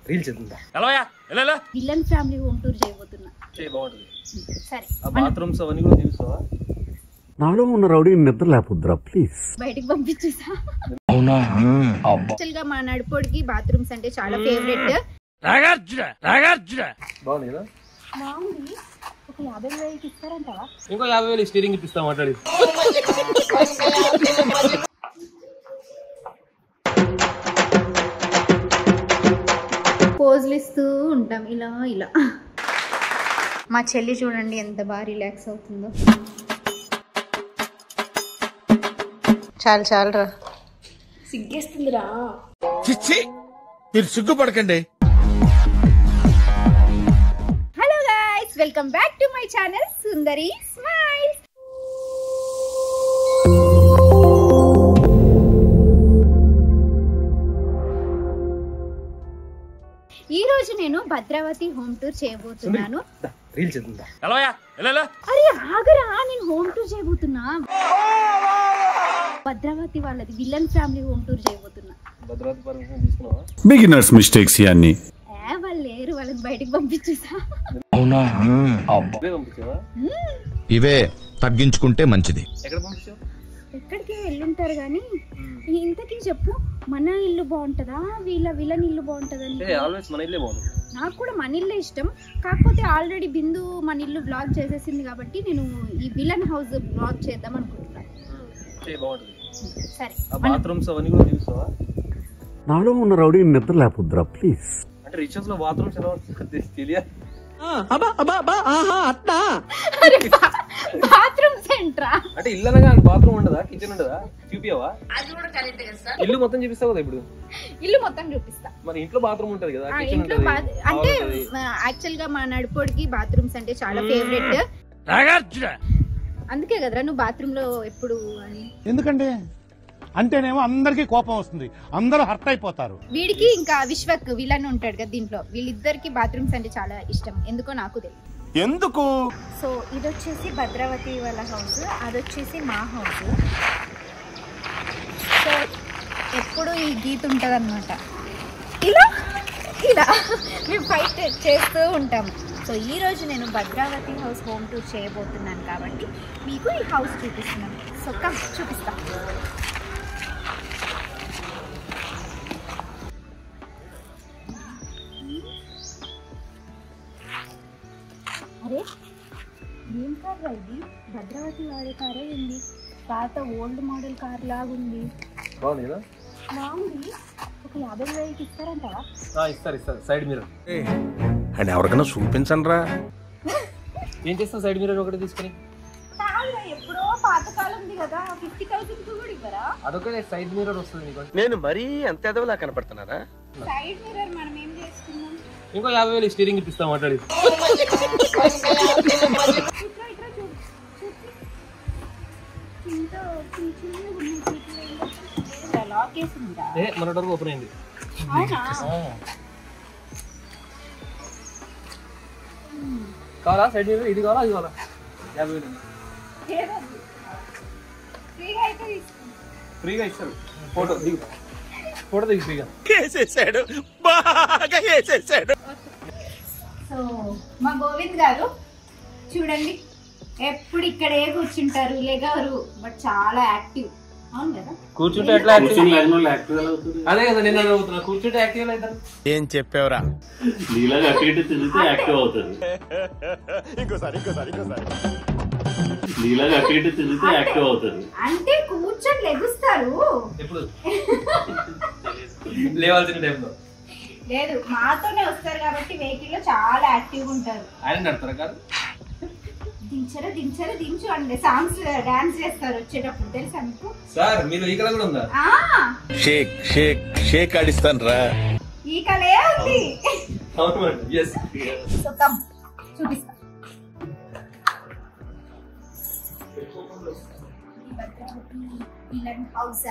Reel చేద్దా ఎలాయా ఎలా విలన్ ఫ్యామిలీ హోమ్ టూర్ చేయబోతున్నా. బాగుంటుంది. సరే ఆ బాత్రూమ్స్ అవన్నీ కూడా చూస్తావా? నాలో ఉన్న రౌడీ నిద్ర లేపుద్రా ప్లీజ్. బయటికి పంపించేసా. అవునా? యాక్చువల్ గా మా నడుపోడికి బాత్రూమ్స్ అంటే చాలా ఫేవరెట్. బాగుంది కదా? బాగుంది. ఒక 50,000 ఇస్తారంటావా? ఇంకో 50,000 స్టీరింగ్ ఇప్పిస్తా మాట్లాడి. పోజులు ఇస్తూ ఉంటాం ఇలా ఇలా. మా చెల్లి చూడండి ఎంత బాగా రిలాక్స్ అవుతుందో. చాలు చాలురా, సిగ్గేస్తుందిరా. మీరు సిగ్గుపడకండి. Hello guys, welcome back to my channel Sundari smiles. ఈ రోజు నేను భద్రావతి హోమ్ టూర్ చేయబోతున్నాను. రీల్ చేద్దా ఎలాయా ఎలా? అరే ఆగరా, నేను హోమ్ టూర్ చేయబోతున్నా. భద్రావతి వాళ్ళది విలన్ ఫ్యామిలీ హోమ్ టూర్ చేయబోతున్నా. భద్రావతి పర్మిషన్ తీసుకున్నావా? బిగినర్స్ మిస్టేక్స్ ఇవన్నీ. వాళ్ళు లేరు, వాళ్ళని బయటికి పంపించేసా. అవునా? అబ్బే పంపించావా? ఇవే తగ్గించుకుంటే మంచిది. ఎక్కడ పంపించావు? ఎక్కడికి వెళ్ళుంటారు కానీ ఇంతకీ చెప్పు, మన ఇల్లు బాగుంటుందా విలన్ ఇల్లు బాగుంటుందని? ఆల్వేస్ మన ఇల్లే బాగుంటుంది. నాకు కూడా మన ఇల్లే ఇష్టం. కాకపోతే ఆల్రెడీ బిందు మన ఇల్లు బ్లాగ్ చేసేసింది కాబట్టి నేను ఈ విలన్ హౌస్ బ్లాగ్ చేద్దాం అనుకుంటున్నాను. బాగుంటుంది. సరే, ఆ బాత్రూమ్స్ అవన్నీ కూడా చూస్తావా? నాలో ఉన్న రౌడీ నిద్ర లేపుద్రా ప్లీజ్. అంటే రిచెస్ లో బాత్రూమ్స్ ఎలా ఉంటుంది తెలియదు. బాత్రూమ్ సెంటరా అంటే ఇల్లు అనగా బాత్రూమ్ ఉండదా, కిచెన్ ఉండదా? చూపియవా? ఇల్లు మొత్తం చూపిస్తావు కదా ఇప్పుడు? ఇల్లు మొత్తం చూపిస్తా. మరి ఇంట్లో బాత్రూమ్ ఉంటది కదా, కిచెన్ ఇంట్లో ఉంటది. అంటే యాక్చువల్ గా మా నడుపోడికి బాత్రూమ్స్ అంటే చాలా ఫేవరెట్. అందుకే కదరా నువ్వు బాత్రూమ్ లో ఎప్పుడు అని. ఎందుకంటే అంటేనేమో అందరికి కోపం వస్తుంది, అందరూ హర్ట్ అయిపోతారు. వీడికి ఇంకా విశ్వక్ విలన్ ఉంటాడు కదా దీంట్లో, వీళ్ళిద్దరికి బాత్రూమ్స్ అంటే చాలా ఇష్టం. ఎందుకో నాకు తెలియదు ఎందుకు. సో ఇది వచ్చేసి భద్రావతి వాళ్ళ హౌస్, అది వచ్చేసి మా హౌస్. సో ఎప్పుడు ఈ గీత ఉంటుంది అనమాట, ఇలా ఇలా మేము ఫైట్ చేస్తూ ఉంటాము. సో ఈరోజు నేను భద్రావతి హౌస్ హోమ్ టూర్ చేయబోతున్నాను కాబట్టి మీకు ఈ హౌస్ చూపిస్తున్నాను. సో కమ్ చూపిస్తా. అరే ఏం కార్ ఇది? భద్రావతి వాడే కారే ఉంది, పాత ఓల్డ్ మోడల్ కార్ లాగుంది. బాగుంది కదా? బాగుంది. ఒక 50,000 ఇస్తారంటావా? ఇస్తారు. సైడ్ మిర్రర్ అని ఎవరికైనా చూపించండి రా. ఏం చేస్తావు సైడ్ మిర్రర్ ఒకటి తీసుకుని? ఎప్పుడో పాతకాలంది కదా, 50,000 కూడా ఇవ్వరా? అదొకటే సైడ్ మిర్రర్ వస్తుంది నీకు. నేను మరీ అంత ఎదవలా కనపడుతున్నారా? సైడ్ మిర్రర్ మనం ఏం చేసుకున్నాం? ఇంకో 50,000 స్టీరింగ్ ఇప్పిస్తా మాట్లాడి. మన డోర్ ఓపెన్ అయింది. కావాలా సైడ్ మిర్రర్? ఇది కావాలా అది కావాలా? 50,000 ఫ్రీగా ఇస్తారు. ఫోటో దిగు ఫ్రీగా. వేసేసాడు, బాగా వేసేసాడు. సో మా గోవింద్ గారు చూడండి, ఎప్పుడు ఇక్కడే కూర్చుంటారు, లేగారు, బట్ చాలా యాక్టివ్. అవును కదా? కూర్చుంటే ఎట్లా అదే కదా నేను అడుగుతున్నా, కూర్చుంటే యాక్టివ్ అవుతారు. ఏం చెప్పావురా? అంటే కూర్చొని లెగుస్తారు. ఎప్పుడు లేవాల్సిన టైంలో లేదు, మాతోనే వస్తారు కాబట్టి వెహికల్ లో చాలా యాక్టివ్ ఉంటారు. ఆయన నడతారా కాదు? దించు అంటే సాంగ్స్ డాన్స్ చేస్తారు వచ్చేటప్పుడు, తెలుసా మీకు? సార్ మీరు ఈ కళ కూడా ఉందా? షేక్ షేక్ షేక్ ఆడిస్తాను రా. ఈ కళే ఉంది. అవును మేడం. yes. సో కమ్ చూపిస్తా. విలన్ హౌస్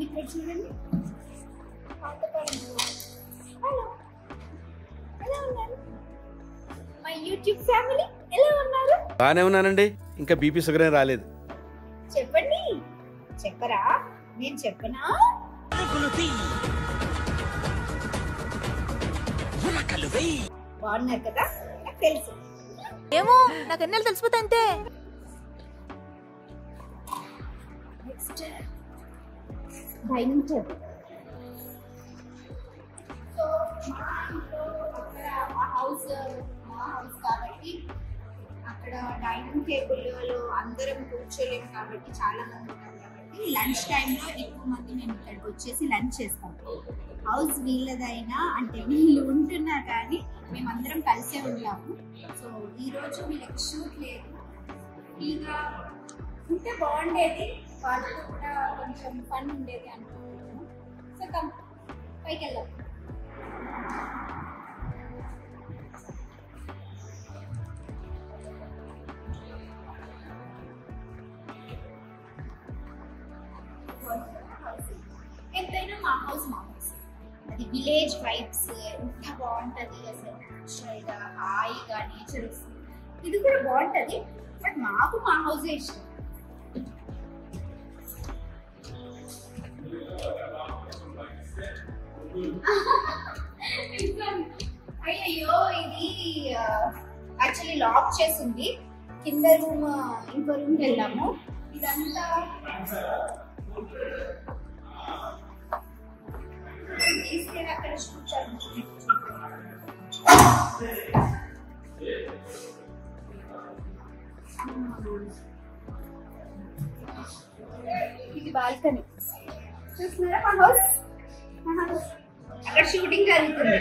ఇక్కడ చూడండి. హలో, ఎలా ఉన్నారు మై యూట్యూబ్ ఫ్యామిలీ? ఎలా ఉన్నారు? బానే ఉన్నానండి, ఇంకా బీపీ షుగర్ ఏం రాలేదు. చెప్పండి. చెప్పరా? నేను చెప్పనా? బాగున్నారు కదా? నాకు తెలుసు. ఏమో నాకు ఎన్నెలు తెలిసిపోతా అంతే. Next dining table. సో మా హౌస్ కాబట్టి అక్కడ డైనింగ్ టేబుల్లో అందరం కూర్చోలేము కాబట్టి చాలా మంది ఉంటాం కాబట్టి లంచ్ టైంలో ఎక్కువ మంది మేము ఇక్కడికి వచ్చేసి లంచ్ చేస్తాం. హౌస్ వీళ్ళదైనా అంటే వీళ్ళు ఉంటున్నా కానీ మేమందరం కలిసే ఉంటాము. సో ఈరోజు వీళ్ళకి షూట్ లేదు, ఫ్రీగా ఉంటే బాగుండేది, వాళ్ళతో కూడా కొంచెం ఫన్ ఉండేది అనుకుంటున్నాను. సో కమ్ పైకి వెళ్దాం. ఎంతైనా మా హౌస్ అది విలేజ్ వైబ్స్ ఎంత బాగుంటుంది అసలు. న్యాచురల్గా హాయిగా నేచర్ వస్తుంది. ఇది కూడా బాగుంటుంది, బట్ మాకు మా హౌసే ఇష్టం. అయ్యో ఇది యాక్చువల్లీ లాక్ చేసింది. కింద రూమ్ ఇంకో రూమ్కి వెళ్ళాము. ఇదంతా తీసుకెళ్ళి అక్కడ చూచాను. ఇది బాల్కనీ చూస్తున్నారా? మా హౌస్ అక్కడ షూటింగ్ జరుగుతుంది.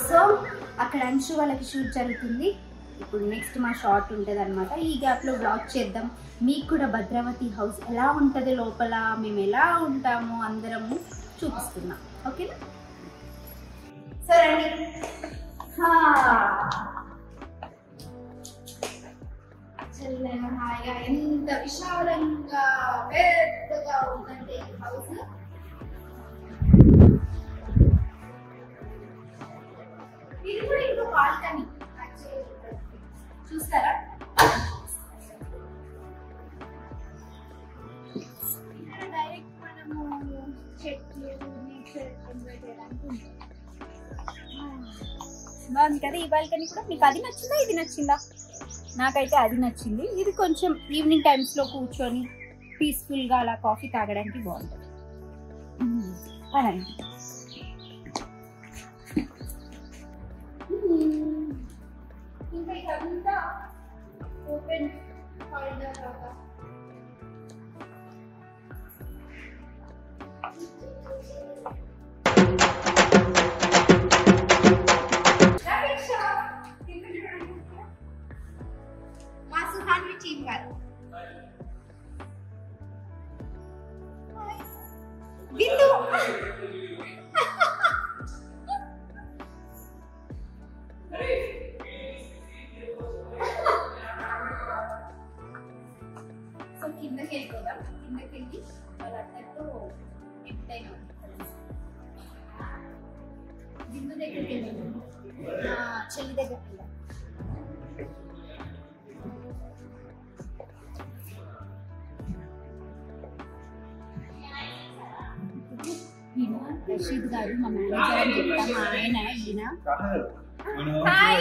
సో అక్కడ అంశు వాళ్ళకి షూట్ జరుగుతుంది. ఇప్పుడు నెక్స్ట్ మా షార్ట్ ఉంటుంది అనమాట. ఈ గ్యాప్లో బ్లాగ్ చేద్దాం. మీకు కూడా భద్రావతి హౌస్ ఎలా ఉంటుంది, లోపల మేము ఎలా ఉంటాము అందరము చూపిస్తున్నాం. ఓకేనా? సరే అండి. చల్లగా హాయిగా ఎంత విశాలంగా పెద్దగా ఉందంటే ఈ హౌస్. ఇది కూడా ఇంకో బాల్కనీ చూస్తారా? డైరెక్ట్ మనము చెట్లు నేచర్ ఎంజాయ్ చేయడానికి ఉంటుంది. బాగుంది కదా ఈ బాల్కనీ కూడా. మీకు అది నచ్చిందా, ఇది నచ్చిందా? నాకైతే అది నచ్చింది. ఇది కొంచెం ఈవినింగ్ టైమ్స్లో కూర్చొని పీస్ఫుల్గా అలా కాఫీ తాగడానికి బాగుంటుంది. అలాగే ఇంకా ఇదంతా ఓపెన్ కారిడార్ లాగా. మా సుహాన్వి టీమ్ గారు బిందు సో కిందకి వెళ్ళిపోదాం. కిందకి వెళ్ళి వాళ్ళందరితో ఎంటైన్ అవుతుంది. బిందు దగ్గరికి వెళ్ళాము, చెల్లి దగ్గరికి వెళ్ళాము. రషీద్ గారు మా మేనేజర్ అని చెప్తాము. ఆయన ఈయన హాయ్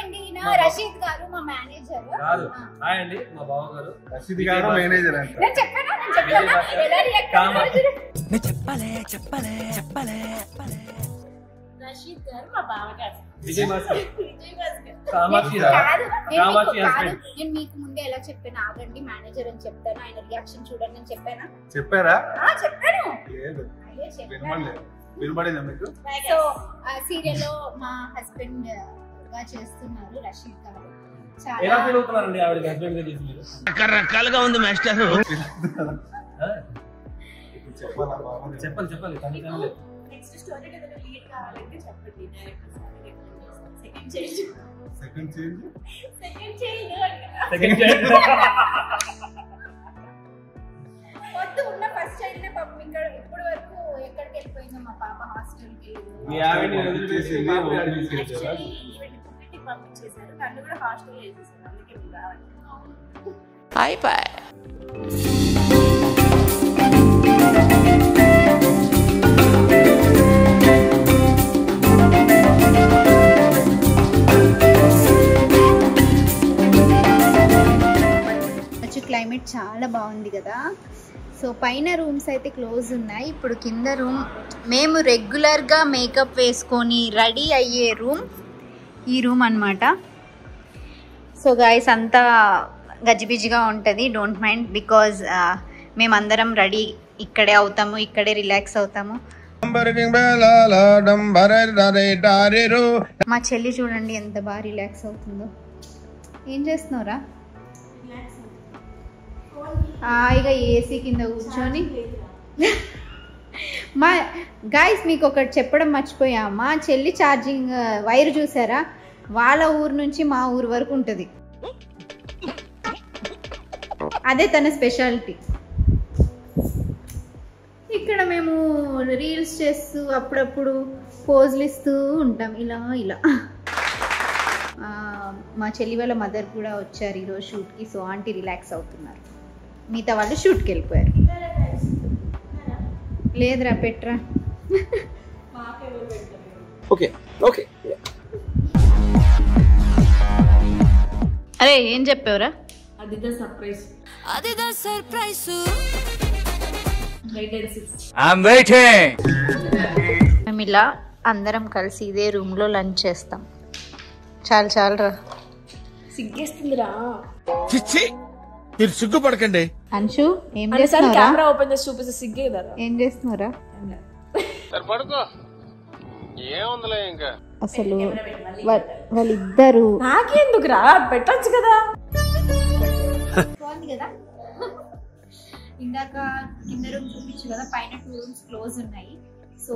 అండి. ఈయన రషీద్ గారు మా మేనేజర్. హాయ్ అండి మా బావ గారు. రషీద్ గారు మేనేజర్ అంటే నేను చెప్పానా ఎలా రియాక్ట్ అవుతారో నేను చెప్పలే రషీద్ గారు మా బావగారు. విజయ్ మాస్టర్ కాదు, నేను మీకు ముందే ఎలా చెప్పాను, ఆగండి మేనేజర్ అని చెప్తాను, ఆయన రియాక్షన్ చూడండి అని చెప్పానా? చెప్పారా? చెప్పాను. లేదు, వినబడిందా మీకు? సో సీరియల్లో మా హస్బెండ్ గా చేస్తున్నారు రషీద్ గారు. ఎలా ఫీల్ అవుతున్నారండి ఆవిడ హస్బెండ్ గా చేసి మీరు? రకరకాలుగా ఉంది మాస్టర్. చెప్పాలి నెక్స్ట్ స్టోరీ ఏదైనా లీడ్ కావాలంటే చెప్పండి. డైరెక్టర్ సెకండ్ చేంజ్ వద్దు ఉన్న ఫస్ట్ చైల్డ్ పాపం ఇక్కడ ఇప్పటి వరకు ఎక్కడికి వెళ్ళిపోయిందో మా పాప హాస్టల్కి పంపించేశారు. నన్ను కూడా హాస్టల్ వేసేసారు. అందుకే మీరు రావాలి. క్లైమేట్ చాలా బాగుంది కదా. సో పైన రూమ్స్ అయితే క్లోజ్ ఉన్నాయి. ఇప్పుడు కింద రూమ్ మేము రెగ్యులర్గా మేకప్ వేసుకొని రెడీ అయ్యే రూమ్ ఈ రూమ్ అన్నమాట. సో గైస్ అంతా గజిబిజిగా ఉంటుంది. డోంట్ మైండ్ బికాజ్ మేమందరం రెడీ ఇక్కడే అవుతాము, ఇక్కడే రిలాక్స్ అవుతాము. మా చెల్లి చూడండి ఎంత బాగా రిలాక్స్ అవుతుందో. ఏం చేస్తున్నావురా? హాయిగా ఏసీ కింద కూర్చొని. మా గైస్ మీకు ఒకటి చెప్పడం మర్చిపోయా. మా చెల్లి ఛార్జింగ్ వైర్ చూసారా? వాళ్ళ ఊరు నుంచి మా ఊరు వరకు ఉంటుంది. అదే తన స్పెషాలిటీ. ఇక్కడ మేము రీల్స్ చేస్తూ అప్పుడప్పుడు పోజులు ఇస్తూ ఉంటాం ఇలా ఇలా. మా చెల్లి వాళ్ళ మదర్ కూడా వచ్చారు ఈరోజు షూట్కి. సో ఆంటీ రిలాక్స్ అవుతున్నారు. మిగతా వాళ్ళు షూట్కి వెళ్ళిపోయారు. లేదురా పెట్రా. అరే ఏం చెప్పావురా? అదిదా సర్ప్రైజ్ మేము ఇలా అందరం కలిసి ఇదే రూమ్లో లంచ్ చేస్తాం. చాలు చాలురా. సిగ్గేస్తుందిరా. మీరు సిగ్గుపడకండి. అంశు ఏం చేస్తున్నారా? కెమెరా ఓపెన్ చేసి చూపిస్తే సిగ్గే కదా. ఏం చేస్తున్నారా? అసలు వాళ్ళిద్దరు నాకెందుకురా పెట్టచ్చు కదా. బాగుంది కదా. ఇందాక కింద రూమ్ చూపించు కదా, పైన 2 రూమ్స్ క్లోజ్ ఉన్నాయి. సో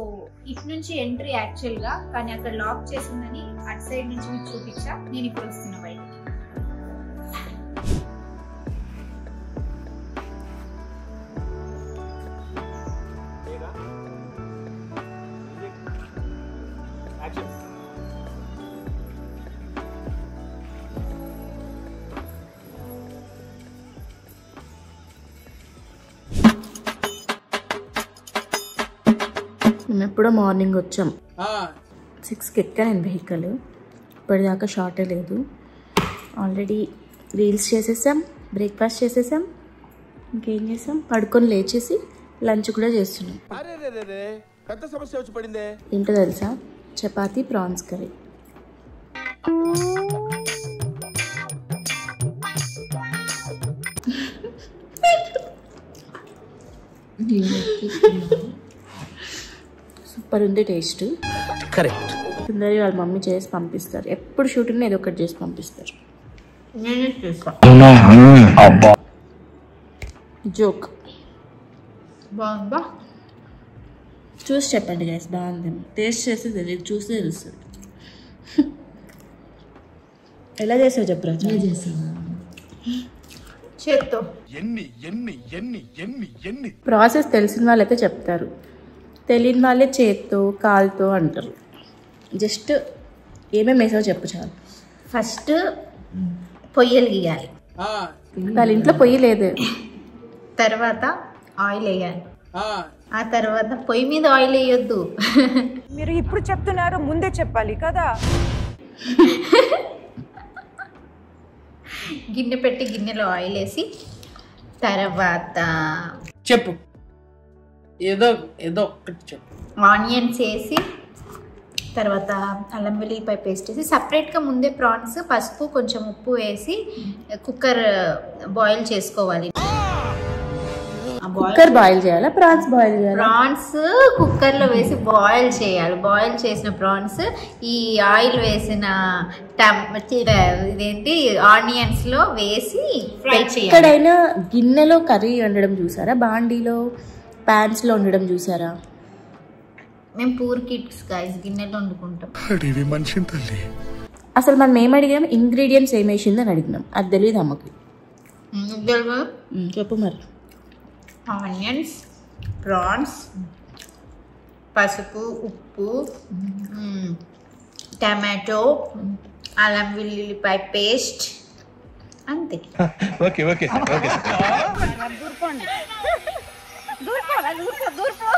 ఇటు నుంచి ఎంట్రీ యాక్చువల్ గా, కానీ అక్కడ లాక్ చేసిందని అటు సైడ్ నుంచి మీకు చూపించా. నేను ఇప్పుడు వస్తున్నా బయట. మేము ఎప్పుడో మార్నింగ్ వచ్చాం. 6కి ఎక్కా నేను వెహికల్. ఇప్పటిదాకా షార్టే లేదు. ఆల్రెడీ రీల్స్ చేసేసాం, బ్రేక్ఫాస్ట్ చేసేసాం. ఇంకేం చేసాం? పడుకొని లేచేసి లంచ్ కూడా చేస్తున్నాం. పెద్ద సమస్య వచ్చి పడిందే. ఏంటో తెలుసా? Chapati prawns curry. సూపర్ ఉంది టేస్ట్. కరెక్ట్. సుందరి వాళ్ళ మమ్మీ చేసి పంపిస్తారు. ఎప్పుడు షూటింగ్ ఏదో ఒకటి చేసి పంపిస్తారు. జోక్. బాగుందా? చూసి చెప్పండి గైస్ బాగుంది. టేస్ట్ చేస్తే తెలియదు, చూస్తే తెలుస్తుంది. ఎలా చేసావు చెప్పరా? చేత్తో. ప్రాసెస్ తెలిసిన వాళ్ళైతే చెప్తారు, తెలియని వాళ్ళే చేత్తో కాలుతో అంటారు. జస్ట్ ఏమేమి వేసావో చెప్పు చాలు. ఫస్ట్ పొయ్యలు గీయాలి. వాళ్ళ ఇంట్లో పొయ్యి లేదు. తర్వాత ఆయిల్ వేయాలి. ఆ తర్వాత పొయ్యి మీద ఆయిల్ వేయొద్దు. మీరు ఇప్పుడు చెప్తున్నారు, ముందే చెప్పాలి కదా. గిన్నె పెట్టి గిన్నెలో ఆయిల్ వేసి తర్వాత చెప్పు, ఏదో ఏదో ఒక్కటి చెప్పు. ఆనియన్స్ వేసి తర్వాత అల్లం వెల్లిపాయ పేస్ట్ వేసి సపరేట్గా ముందే ప్రాన్స్ పసుపు కొంచెం ఉప్పు వేసి కుక్కర్ బాయిల్ చేసుకోవాలి. కుక్కర్ బాయిల్ చేయాలా? ప్రాన్స్ బాయిల్ చేయాలి? ప్రాన్స్ కుక్కర్లో వేసి బాయిల్ చేయాలి. బాయిల్ చేసిన ప్రాన్స్ ఈ ఆయిల్ వేసిన ఇదేంటి ఆనియన్స్లో వేసి ఫ్రై చేయాలి. ఎక్కడైనా గిన్నెలో కర్రీ వండడం చూసారా? బాండీలో ప్యాన్స్లో వండడం చూసారా? మేము పూర్ కిడ్స్ గైస్ గిన్నెలో వండుకుంటాం. మనిషిని తల్లి అసలు మనం ఏం అడిగాం, ఇంగ్రీడియంట్స్ ఏం వేసిందని అడిగినాం. అది తెలియదు అమ్మకి. చెప్పు మరి. ఆనియన్స్, ప్రాన్స్, పసుపు, ఉప్పు, టమాటో, అల్లం వెల్లుల్లిపాయ పేస్ట్, అంతే. Okay okay okay దూరిపో